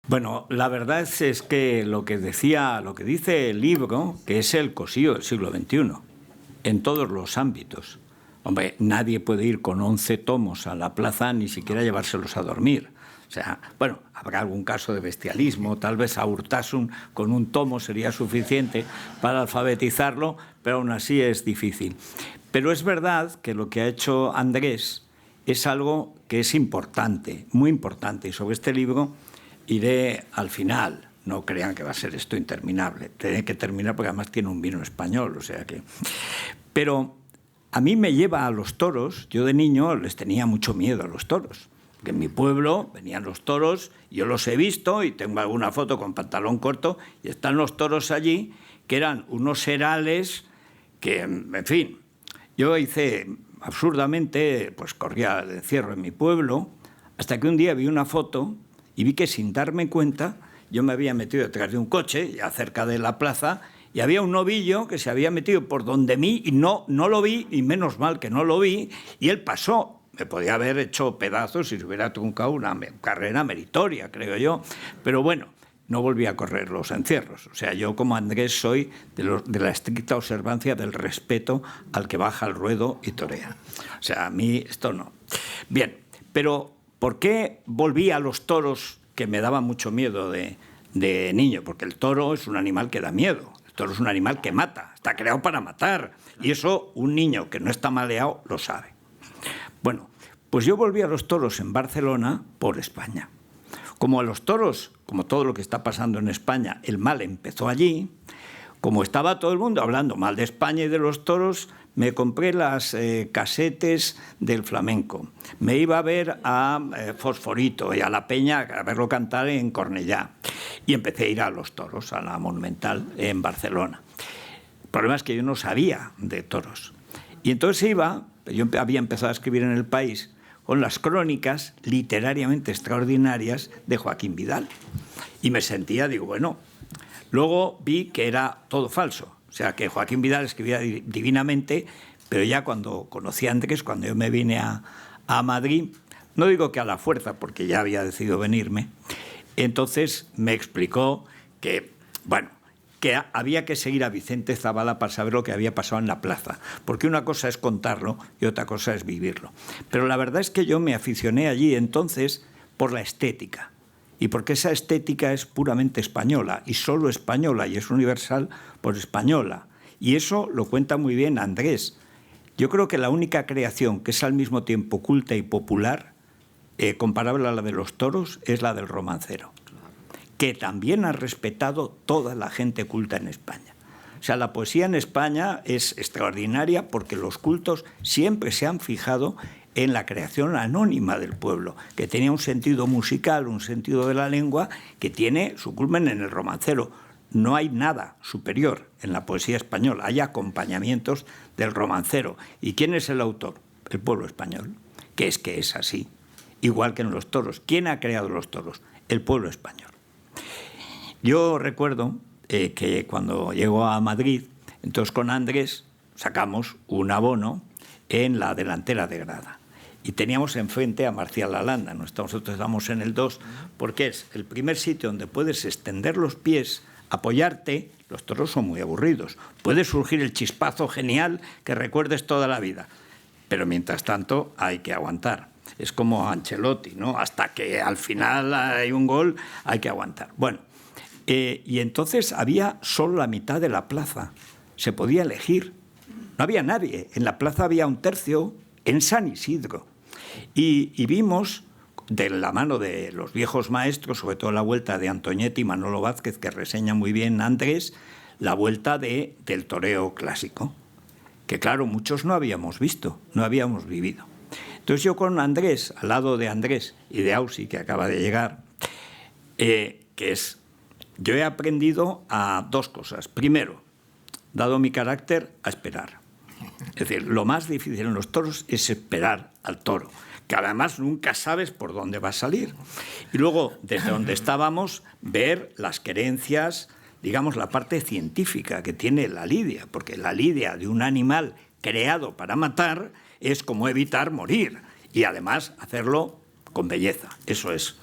Bueno, la verdad es que lo que dice el libro, que es el Cosillo del siglo XXI, en todos los ámbitos. Hombre, nadie puede ir con 11 tomos a la plaza ni siquiera llevárselos a dormir. O sea, bueno, habrá algún caso de bestialismo, tal vez a Urtasun con un tomo sería suficiente para alfabetizarlo, pero aún así es difícil. Pero es verdad que lo que ha hecho Andrés es algo que es importante, muy importante, y sobre este libro iré al final. No crean que va a ser esto interminable. Tiene que terminar porque además tiene un vino español, o sea que... Pero a mí me lleva a los toros. Yo de niño les tenía mucho miedo a los toros. Porque en mi pueblo venían los toros, yo los he visto y tengo alguna foto con pantalón corto y están los toros allí, que eran unos herales que, en fin, yo hice absurdamente, pues corría el encierro en mi pueblo, hasta que un día vi una foto y vi que sin darme cuenta yo me había metido detrás de un coche, ya cerca de la plaza, y había un novillo que se había metido por donde mí y no lo vi, y menos mal que no lo vi, y él pasó. Me podía haber hecho pedazos si se hubiera truncado una carrera meritoria, creo yo. Pero bueno, no volví a correr los encierros. O sea, yo como Andrés soy de la estricta observancia del respeto al que baja al ruedo y torea. O sea, a mí esto no. Bien, pero ¿por qué volví a los toros que me daban mucho miedo de niño? Porque el toro es un animal que da miedo. El toro es un animal que mata. Está creado para matar. Y eso un niño que no está maleado lo sabe. Bueno, pues yo volví a los toros en Barcelona por España. Como a los toros, como todo lo que está pasando en España, el mal empezó allí, como estaba todo el mundo hablando mal de España y de los toros, me compré las casetes del flamenco. Me iba a ver a Fosforito y a La Peña a verlo cantar en Cornellá. Y empecé a ir a los toros, a la Monumental en Barcelona. El problema es que yo no sabía de toros. Y entonces yo había empezado a escribir en El País con las crónicas literariamente extraordinarias de Joaquín Vidal. Y me sentía, digo, bueno, luego vi que era todo falso. O sea, que Joaquín Vidal escribía divinamente, pero ya cuando conocí a Andrés, cuando yo me vine a Madrid, no digo que a la fuerza, porque ya había decidido venirme, entonces me explicó que, bueno, que había que seguir a Vicente Zavala para saber lo que había pasado en la plaza, porque una cosa es contarlo y otra cosa es vivirlo. Pero la verdad es que yo me aficioné allí entonces por la estética, y porque esa estética es puramente española, y solo española, y es universal por española. Y eso lo cuenta muy bien Andrés. Yo creo que la única creación que es al mismo tiempo culta y popular, comparable a la de los toros, es la del romancero, que también ha respetado toda la gente culta en España. O sea, la poesía en España es extraordinaria porque los cultos siempre se han fijado en la creación anónima del pueblo, que tenía un sentido musical, un sentido de la lengua, que tiene su culmen en el romancero. No hay nada superior en la poesía española, hay acompañamientos del romancero. ¿Y quién es el autor? El pueblo español, que es así. Igual que en los toros. ¿Quién ha creado los toros? El pueblo español. Yo recuerdo que cuando llego a Madrid, entonces con Andrés sacamos un abono en la delantera de grada. Y teníamos enfrente a Marcial Lalanda. Nosotros estamos en el 2, porque es el primer sitio donde puedes extender los pies, apoyarte. Los toros son muy aburridos. Puede surgir el chispazo genial que recuerdes toda la vida. Pero mientras tanto hay que aguantar. Es como Ancelotti, ¿no? Hasta que al final hay un gol, hay que aguantar. Bueno. Y entonces había solo la mitad de la plaza. Se podía elegir. No había nadie. En la plaza había un tercio en San Isidro. Y vimos, de la mano de los viejos maestros, sobre todo la vuelta de Antoñetti y Manolo Vázquez, que reseña muy bien Andrés, la vuelta del toreo clásico, que claro, muchos no habíamos visto, no habíamos vivido. Entonces yo con Andrés, al lado de Andrés y de Ausi, que acaba de llegar, yo he aprendido a dos cosas. Primero, dado mi carácter, a esperar. Es decir, lo más difícil en los toros es esperar al toro, que además nunca sabes por dónde va a salir. Y luego, desde donde estábamos, ver las querencias, digamos, la parte científica que tiene la lidia, porque la lidia de un animal creado para matar es como evitar morir, y además hacerlo con belleza. Eso es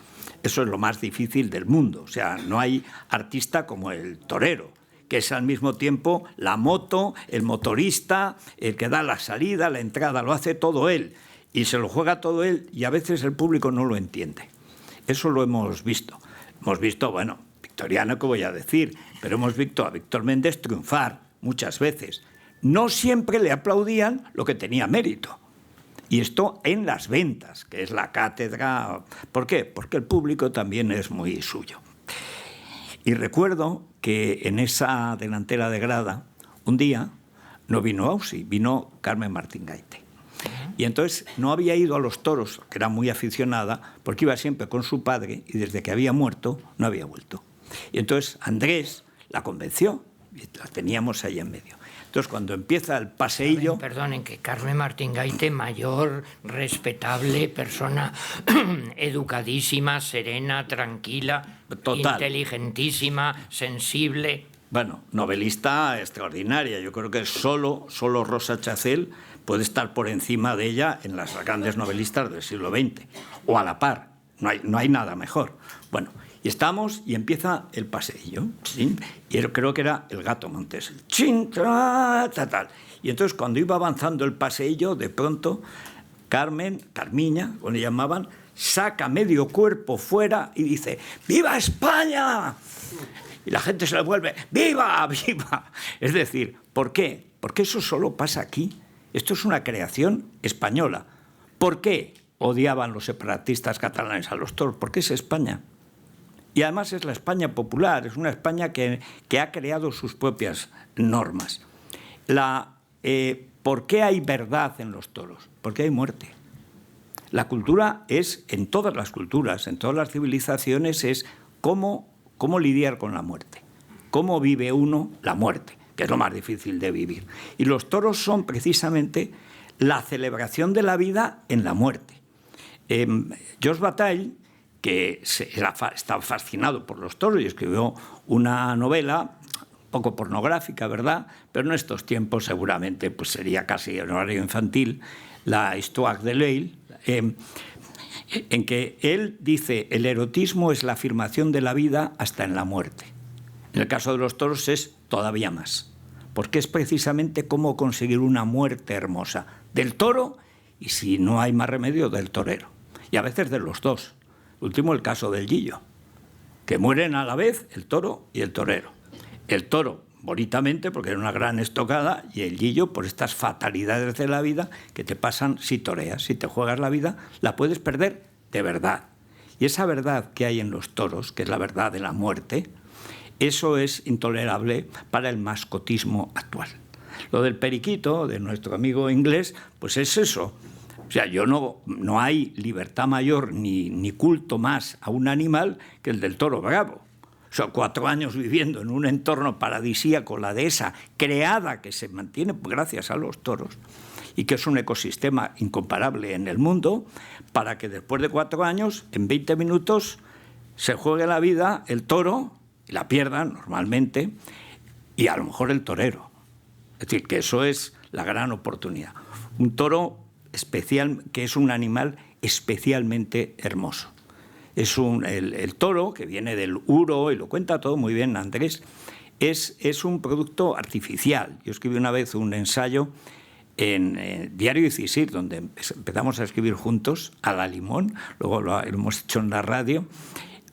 Eso es lo más difícil del mundo. O sea, no hay artista como el torero, que es al mismo tiempo la moto, el motorista, el que da la salida, la entrada, lo hace todo él. Y se lo juega todo él y a veces el público no lo entiende. Eso lo hemos visto. Hemos visto, bueno, Victoriano, ¿qué voy a decir? Pero hemos visto a Víctor Méndez triunfar muchas veces. No siempre le aplaudían lo que tenía mérito. Y esto en las ventas, que es la cátedra. ¿Por qué? Porque el público también es muy suyo. Y recuerdo que en esa delantera de grada, un día no vino Ausi, vino Carmen Martín Gaite. Y entonces no había ido a los toros, que era muy aficionada, porque iba siempre con su padre y desde que había muerto no había vuelto. Y entonces Andrés la convenció y la teníamos ahí en medio. Entonces, cuando empieza el paseillo... Perdonen, que Carmen Martín Gaite, mayor, respetable, persona educadísima, serena, tranquila, total, inteligentísima, sensible... Bueno, novelista extraordinaria. Yo creo que solo Rosa Chacel puede estar por encima de ella en las grandes novelistas del siglo XX, o a la par. No hay nada mejor. Bueno, y estamos y empieza el paseillo. ¿Sí? Y creo que era el Gato Montés. ¡Chin! Tal. Y entonces cuando iba avanzando el paseillo, de pronto Carmiña, como le llamaban, saca medio cuerpo fuera y dice ¡Viva España! Y la gente se le vuelve ¡Viva! ¡Viva! Es decir, ¿por qué? Porque eso solo pasa aquí. Esto es una creación española. ¿Por qué odiaban los separatistas catalanes a los toros? Porque es España. Y además es la España popular, es una España que ha creado sus propias normas. ¿Por qué hay verdad en los toros? Porque hay muerte. La cultura es, en todas las culturas, en todas las civilizaciones, es cómo lidiar con la muerte. Cómo vive uno la muerte, que es lo más difícil de vivir. Y los toros son precisamente la celebración de la vida en la muerte. Georges Bataille, que estaba fascinado por los toros y escribió una novela un poco pornográfica, ¿verdad? Pero en estos tiempos seguramente pues sería casi en horario infantil, la Histoire de l'Oeil, en que él dice el erotismo es la afirmación de la vida hasta en la muerte. En el caso de los toros es todavía más, porque es precisamente cómo conseguir una muerte hermosa del toro y, si no hay más remedio, del torero. Y a veces de los dos. Último, el caso del Gillo, que mueren a la vez el toro y el torero. El toro, bonitamente, porque era una gran estocada, y el Gillo, por estas fatalidades de la vida que te pasan si toreas. Si te juegas la vida, la puedes perder de verdad. Y esa verdad que hay en los toros, que es la verdad de la muerte, eso es intolerable para el mascotismo actual. Lo del periquito, de nuestro amigo inglés, pues es eso. O sea, no hay libertad mayor ni culto más a un animal que el del toro bravo. O sea, 4 años viviendo en un entorno paradisíaco, la dehesa creada, que se mantiene gracias a los toros, y que es un ecosistema incomparable en el mundo, para que después de 4 años, en 20 minutos, se juegue la vida el toro, y la pierdan normalmente, y a lo mejor el torero. Es decir, que eso es la gran oportunidad. Un toro especial, que es un animal especialmente hermoso. Es el toro, que viene del uro, y lo cuenta todo muy bien Andrés, es un producto artificial. Yo escribí una vez un ensayo en Diario Icisir, donde empezamos a escribir juntos, a la limón, luego lo hemos hecho en la radio,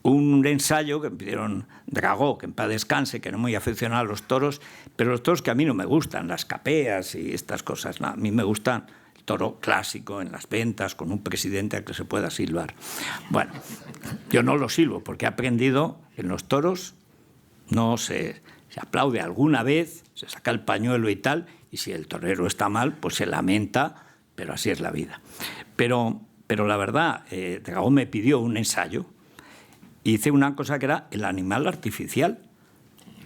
un ensayo que me pidieron Dragó, que en paz descanse, que no muy aficionado a los toros, pero los toros que a mí no me gustan, las capeas y estas cosas, no, a mí me gustan el toro clásico en las ventas, con un presidente al que se pueda silbar. Bueno, yo no lo silbo porque he aprendido que en los toros no se aplaude alguna vez, se saca el pañuelo y tal, y si el torero está mal, pues se lamenta, pero así es la vida. Pero la verdad, Dragó me pidió un ensayo. Hice una cosa que era el animal artificial.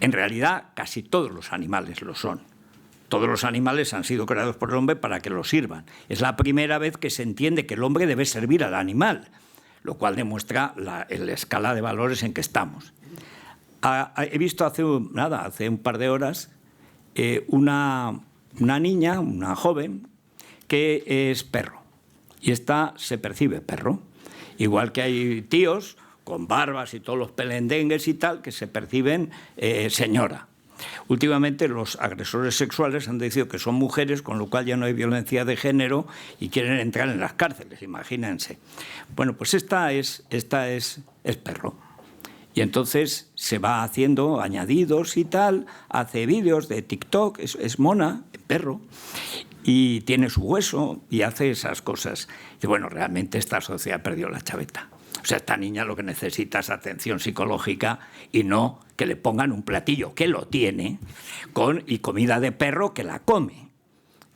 En realidad, casi todos los animales lo son. Todos los animales han sido creados por el hombre para que lo sirvan. Es la primera vez que se entiende que el hombre debe servir al animal, lo cual demuestra la escala de valores en que estamos. He visto hace un par de horas una niña, una joven, que es perro. Y esta se percibe perro. Igual que hay tíos con barbas y todos los pelendengues y tal, que se perciben señora. Últimamente los agresores sexuales han decidido que son mujeres, con lo cual ya no hay violencia de género y quieren entrar en las cárceles, imagínense. Bueno, pues esta es perro. Y entonces se va haciendo añadidos y tal, hace vídeos de TikTok, es mona, perro, y tiene su hueso y hace esas cosas. Y bueno, realmente esta sociedad perdió la chaveta. O sea, esta niña lo que necesita es atención psicológica y no que le pongan un platillo que lo tiene y comida de perro que la come.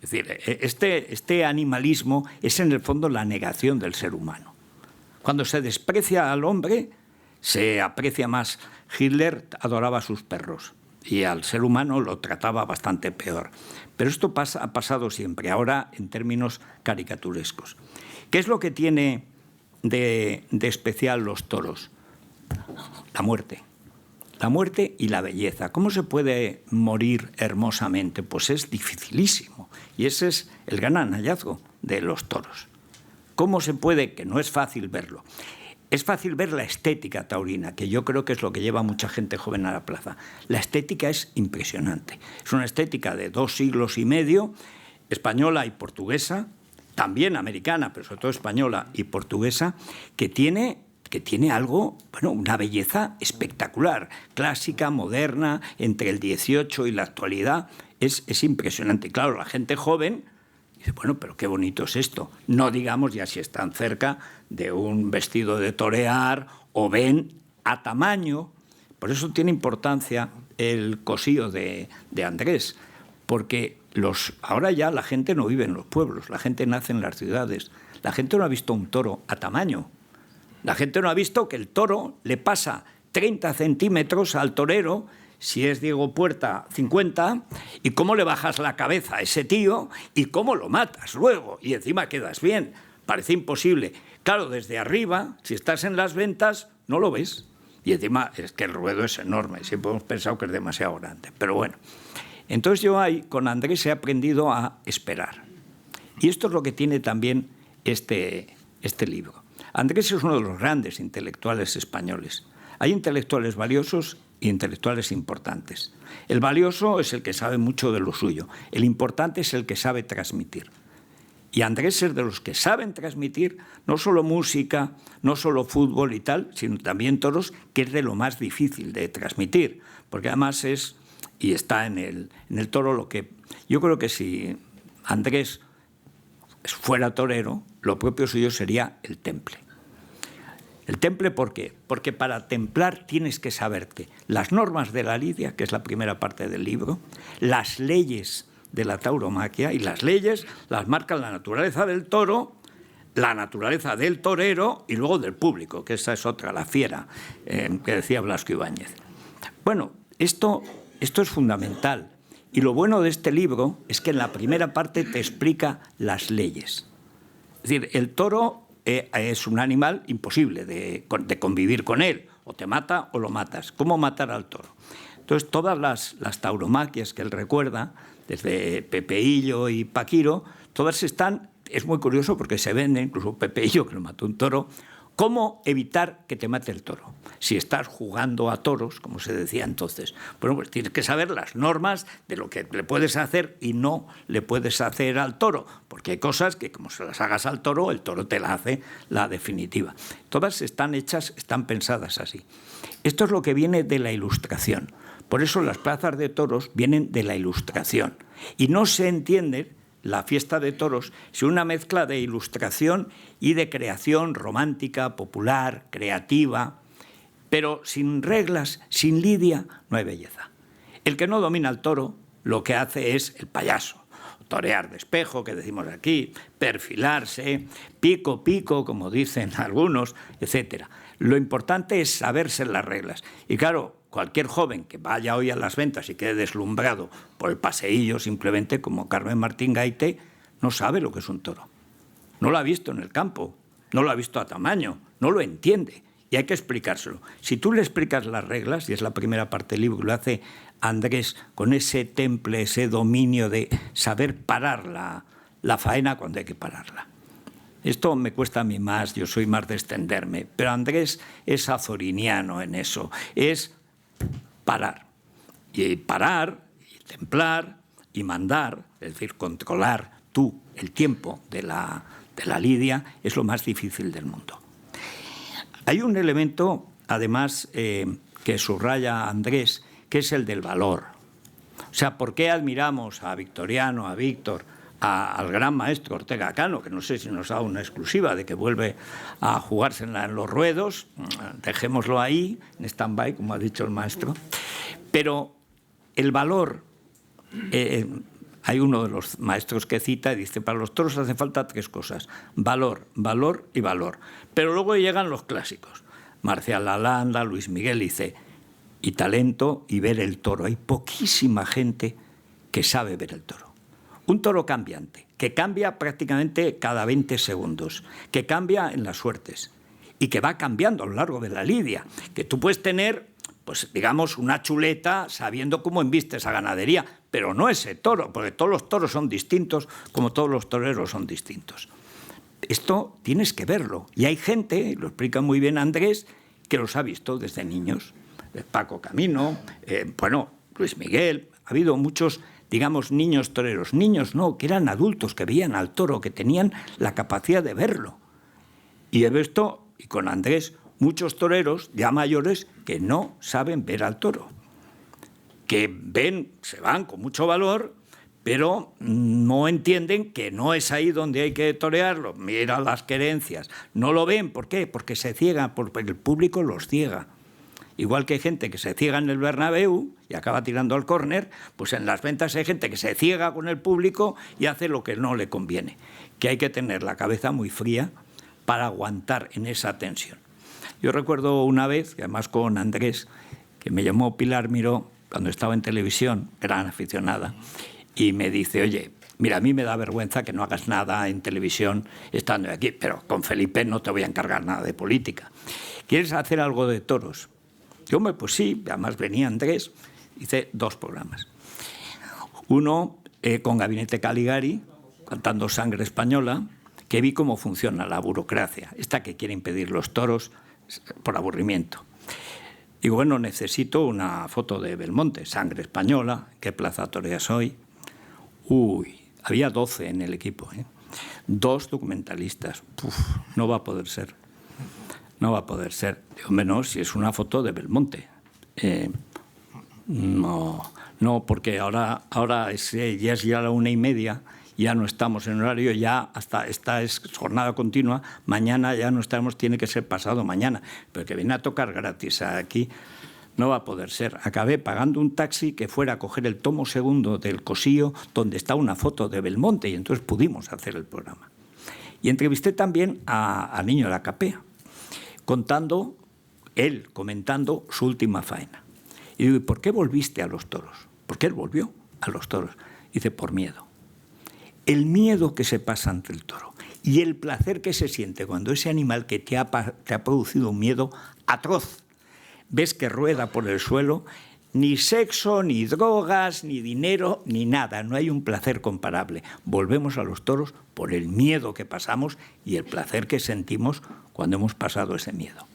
Es decir, este animalismo es en el fondo la negación del ser humano. Cuando se desprecia al hombre, se aprecia más. Hitler adoraba a sus perros y al ser humano lo trataba bastante peor. Pero esto ha pasado siempre, ahora en términos caricaturescos. ¿Qué es lo que tiene de especial los toros? La muerte. La muerte y la belleza. ¿Cómo se puede morir hermosamente? Pues es dificilísimo. Y ese es el gran hallazgo de los toros. ¿Cómo se puede? Que no es fácil verlo. Es fácil ver la estética taurina, que yo creo que es lo que lleva a mucha gente joven a la plaza. La estética es impresionante. Es una estética de 2 siglos y medio, española y portuguesa, también americana, pero sobre todo española y portuguesa, que tiene algo, bueno, una belleza espectacular, clásica, moderna, entre el 18 y la actualidad. Es impresionante. Claro, la gente joven dice, bueno, pero qué bonito es esto. No digamos ya si están cerca de un vestido de torear o ven a tamaño. Por eso tiene importancia el cosío de Andrés, porque ahora ya la gente no vive en los pueblos, la gente nace en las ciudades. La gente no ha visto un toro a tamaño. La gente no ha visto que el toro le pasa 30 centímetros al torero, si es Diego Puerta, 50, y cómo le bajas la cabeza a ese tío y cómo lo matas luego, y encima quedas bien. Parece imposible. Claro, desde arriba, si estás en las ventas, no lo ves. Y encima es que el ruedo es enorme, siempre hemos pensado que es demasiado grande. Pero bueno, entonces yo con Andrés he aprendido a esperar. Y esto es lo que tiene también este libro. Andrés es uno de los grandes intelectuales españoles. Hay intelectuales valiosos e intelectuales importantes. El valioso es el que sabe mucho de lo suyo. El importante es el que sabe transmitir. Y Andrés es de los que saben transmitir no solo música, no solo fútbol y tal, sino también toros, que es de lo más difícil de transmitir. Porque además está en el toro lo que... Yo creo que si Andrés fuera torero, lo propio suyo sería el temple. ¿El temple por qué? Porque para templar tienes que saberte las normas de la lidia, que es la primera parte del libro, las leyes de la tauromaquia, y las leyes las marcan la naturaleza del toro, la naturaleza del torero y luego del público, que esa es otra, la fiera, que decía Blasco Ibáñez. Bueno, esto es fundamental. Y lo bueno de este libro es que en la primera parte te explica las leyes. Es decir, el toro es un animal imposible de convivir con él. O te mata o lo matas. ¿Cómo matar al toro? Entonces, todas las tauromaquias que él recuerda, desde Pepeillo y Paquiro, todas están... Es muy curioso porque se vende, incluso Pepeillo, que lo mató un toro, cómo evitar que te mate el toro. Si estás jugando a toros, como se decía entonces, bueno, pues tienes que saber las normas de lo que le puedes hacer y no le puedes hacer al toro, porque hay cosas que como se las hagas al toro, el toro te la hace la definitiva. Todas están hechas, están pensadas así. Esto es lo que viene de la Ilustración. Por eso las plazas de toros vienen de la Ilustración. Y no se entiende la fiesta de toros es una mezcla de ilustración y de creación romántica, popular, creativa, pero sin reglas, sin lidia, no hay belleza. El que no domina el toro lo que hace es el payaso, torear de espejo, que decimos aquí, perfilarse, pico, pico, como dicen algunos, etc. Lo importante es saberse las reglas. Y claro, cualquier joven que vaya hoy a las ventas y quede deslumbrado por el paseillo, simplemente como Carmen Martín Gaite, no sabe lo que es un toro. No lo ha visto en el campo, no lo ha visto a tamaño, no lo entiende. Y hay que explicárselo. Si tú le explicas las reglas, y es la primera parte del libro, lo hace Andrés con ese temple, ese dominio de saber parar la faena cuando hay que pararla. Esto me cuesta a mí más, yo soy más de extenderme, pero Andrés es azoriniano en eso, es parar, y templar y mandar, es decir, controlar tú el tiempo de la lidia es lo más difícil del mundo. Hay un elemento, además, que subraya Andrés, que es el del valor. O sea, ¿por qué admiramos a Victoriano, a Víctor, al gran maestro Ortega Cano, que no sé si nos da una exclusiva de que vuelve a jugarse en los ruedos? Dejémoslo ahí, en stand-by, como ha dicho el maestro. Pero el valor, hay uno de los maestros que cita y dice, para los toros hace falta 3 cosas: valor, valor y valor. Pero luego llegan los clásicos, Marcial Lalanda, Luis Miguel, dice, y talento y ver el toro. Hay poquísima gente que sabe ver el toro. Un toro cambiante, que cambia prácticamente cada 20 segundos, que cambia en las suertes y que va cambiando a lo largo de la lidia, que tú puedes tener, pues digamos, una chuleta sabiendo cómo embiste esa ganadería, pero no ese toro, porque todos los toros son distintos, como todos los toreros son distintos. Esto tienes que verlo, y hay gente, lo explica muy bien Andrés, que los ha visto desde niños. Paco Camino, Luis Miguel, ha habido muchos, digamos, niños toreros. Niños no, que eran adultos, que veían al toro, que tenían la capacidad de verlo. Y he visto, y con Andrés, muchos toreros ya mayores que no saben ver al toro. Que ven, se van con mucho valor, pero no entienden que no es ahí donde hay que torearlo. Mira las querencias. No lo ven. ¿Por qué? Porque se ciegan, porque el público los ciega. Igual que hay gente que se ciega en el Bernabéu y acaba tirando al córner, pues en las ventas hay gente que se ciega con el público y hace lo que no le conviene. Que hay que tener la cabeza muy fría para aguantar en esa tensión. Yo recuerdo una vez, además con Andrés, que me llamó Pilar Miró cuando estaba en televisión, gran aficionada, y me dice, oye, mira, a mí me da vergüenza que no hagas nada en televisión estando aquí, pero con Felipe no te voy a encargar nada de política. ¿Quieres hacer algo de toros? Yo, pues sí, además venía Andrés, hice 2 programas. Uno con Gabinete Caligari, cantando Sangre Española, que vi cómo funciona la burocracia, esta que quiere impedir los toros por aburrimiento. Digo, bueno, necesito una foto de Belmonte, Sangre Española, ¿qué plaza toreas hoy? Uy, había 12 en el equipo, 2 documentalistas. No va a poder ser. No va a poder ser. Digo, menos si es una foto de Belmonte. No, porque ahora ya es ya la 1:30, ya no estamos en horario, ya hasta esta es jornada continua, mañana ya no estamos, tiene que ser pasado mañana, pero que viene a tocar gratis aquí, no va a poder ser. Acabé pagando un taxi que fuera a coger el tomo 2 del Cosío, donde está una foto de Belmonte, y entonces pudimos hacer el programa. Y entrevisté también a Niño de la Capea, comentando su última faena. Y digo, ¿y por qué volviste a los toros? ¿Por qué él volvió a los toros? Dice, por miedo. El miedo que se pasa ante el toro y el placer que se siente cuando ese animal que te ha producido un miedo atroz, ves que rueda por el suelo, ni sexo, ni drogas, ni dinero, ni nada. No hay un placer comparable. Volvemos a los toros por el miedo que pasamos y el placer que sentimos cuando hemos pasado ese miedo.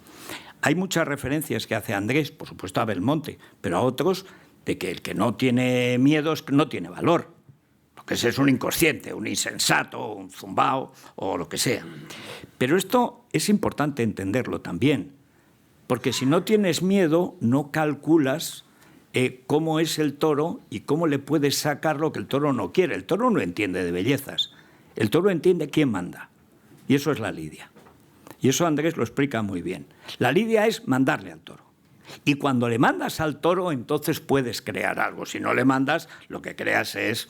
Hay muchas referencias que hace Andrés, por supuesto a Belmonte, pero a otros, de que el que no tiene miedo es que no tiene valor. Lo que es un inconsciente, un insensato, un zumbao o lo que sea. Pero esto es importante entenderlo también, porque si no tienes miedo, no calculas cómo es el toro y cómo le puedes sacar lo que el toro no quiere. El toro no entiende de bellezas, el toro entiende quién manda, y eso es la lidia. Y eso Andrés lo explica muy bien. La lidia es mandarle al toro. Y cuando le mandas al toro, entonces puedes crear algo. Si no le mandas, lo que creas es,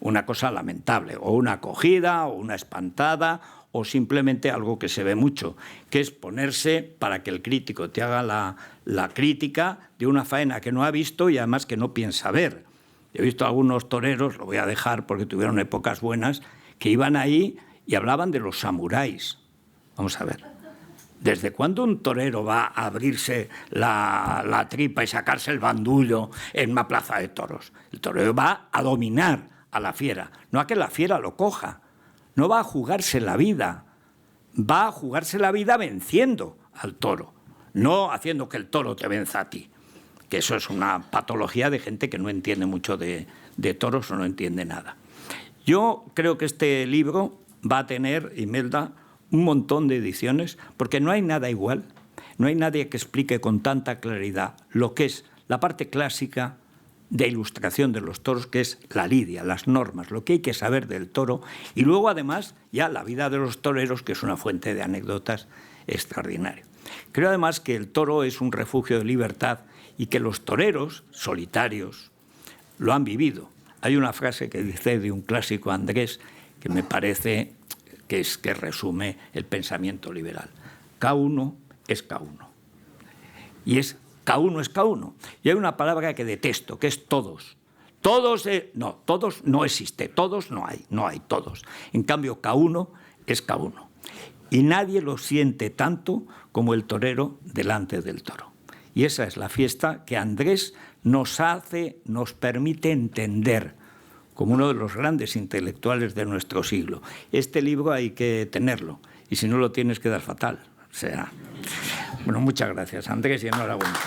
una cosa lamentable, o una acogida, o una espantada, o simplemente algo que se ve mucho, que es ponerse para que el crítico te haga la crítica de una faena que no ha visto y además que no piensa ver. He visto algunos toreros, lo voy a dejar porque tuvieron épocas buenas, que iban ahí y hablaban de los samuráis. Vamos a ver, ¿desde cuándo un torero va a abrirse la tripa y sacarse el bandullo en una plaza de toros? El torero va a dominar a la fiera, no a que la fiera lo coja. No va a jugarse la vida va a jugarse la vida venciendo al toro, no haciendo que el toro te venza a ti, que eso es una patología de gente que no entiende mucho de toros o no entiende nada. Yo creo que este libro va a tener, Imelda, un montón de ediciones, porque no hay nada igual, no hay nadie que explique con tanta claridad lo que es la parte clásica de ilustración de los toros, que es la lidia, las normas, lo que hay que saber del toro, y luego además ya la vida de los toreros, que es una fuente de anécdotas extraordinaria. Creo además que el toro es un refugio de libertad y que los toreros solitarios lo han vivido. Hay una frase que dice de un clásico Andrés que me parece que resume el pensamiento liberal. K1 es K1. Y es K1 es K1. Y hay una palabra que detesto, que es todos. Todos no existe, todos no hay todos. En cambio, K1 es K1. Y nadie lo siente tanto como el torero delante del toro. Y esa es la fiesta que Andrés nos permite entender como uno de los grandes intelectuales de nuestro siglo. Este libro hay que tenerlo, y si no lo tienes quedas fatal. O sea, bueno, muchas gracias, Andrés, y enhorabuena.